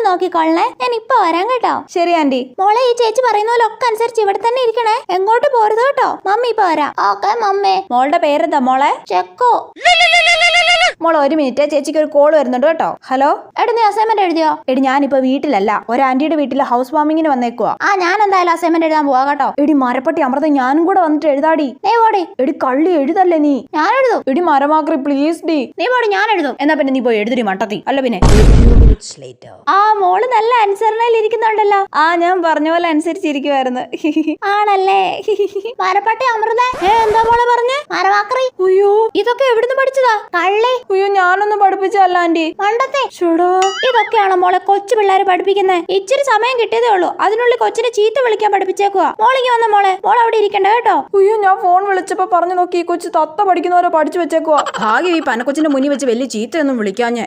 നോക്കിക്കൊള്ളണേ, ഞാൻ ഇപ്പൊ വരാം കേട്ടോ. ശരി ആന്റി. മോളെ, ഈ ചേച്ചി പറയുന്ന പോലെ ഒക്കെ അനുസരിച്ച് ഇവിടെ തന്നെ ഇരിക്കണേ, എങ്ങോട്ട് പോരുത് കേട്ടോ. മമ്മി ഇപ്പൊ വരാം. Okay mummy. മോളുടെ പേരെന്താ മോളെ? ചെക്കോ. മോളെ ഒരു മിനിറ്റ്, ചേച്ചിക്ക് ഒരു കോൾ വരുന്നുണ്ട് കേട്ടോ. ഹലോ. എടി നീ അസൈൻമെന്റ് എഴുതിയോ? എടി ഞാനിപ്പോ വീട്ടിലല്ല, ഒരു ആന്റിയുടെ വീട്ടിൽ ഹൗസ് വാമിങ്ങിന് വന്നേക്കുവാ. ഞാൻ എന്തായാലും അസൈൻമെന്റ് എഴുതാൻ പോവാ കേട്ടോ. എടി മരപ്പട്ടി അമൃത, ഞാനും കൂടെ വന്നിട്ട് എഴുതാടി. നീ പോടി. എടി കള്ളി എഴുതല്ലേ നീ. ഞാൻ എഴുതും. എടി മരമാക്രി പ്ലീസ് ഡി. നീ പോടി, ഞാൻ എഴുതും. എന്നാ പിന്നെ നീ പോയി എഴുതി മട്ടത്തി. അല്ല പിന്നെ മോള് നല്ല അനുസരണയിൽ ഇരിക്കുന്നുണ്ടല്ലോ. ഞാൻ പറഞ്ഞ പോലെ അനുസരിച്ചിരിക്കുവായിരുന്നു. ആണല്ലേ? മരപ്പട്ടി അമൃത എന്താ മോളെ പറഞ്ഞേ? മരമാക്രി. അയ്യോ, ഇതൊക്കെ എവിടുന്ന് പഠിച്ചതാ? കള്ളി. അയ്യോ, ഞാനൊന്നും പഠിപ്പിച്ചല്ല ആന്റി. പണ്ടത്തെ ചൂടാ. ഇതൊക്കെയാണോ മോളെ കൊച്ചു പിള്ളേര് പഠിപ്പിക്കുന്നത്? ഇച്ചിരി സമയം കിട്ടിയതേ ഉള്ളൂ, അതിനുള്ളിൽ കൊച്ചിനെ ചീത്ത വിളിക്കാൻ പഠിപ്പിച്ചേക്കുവാ. മോളിങ്ങി വന്ന മോളെ, മോൾ അവിടെ ഇരിക്കണ്ട കേട്ടോ. അയ്യോ, ഞാൻ ഫോൺ വിളിച്ചപ്പോ പറഞ്ഞു നോക്കി, ഈ കൊച്ചു തത്ത പഠിക്കുന്നവരെ പഠിച്ചു വെച്ചേക്കുവാ. ഭാഗ്യം ഈ പനക്കൊച്ചിന്റെ മുന്നിൽ വെച്ച് വലിയ ചീത്തയൊന്നും വിളിക്കാഞ്ഞേ.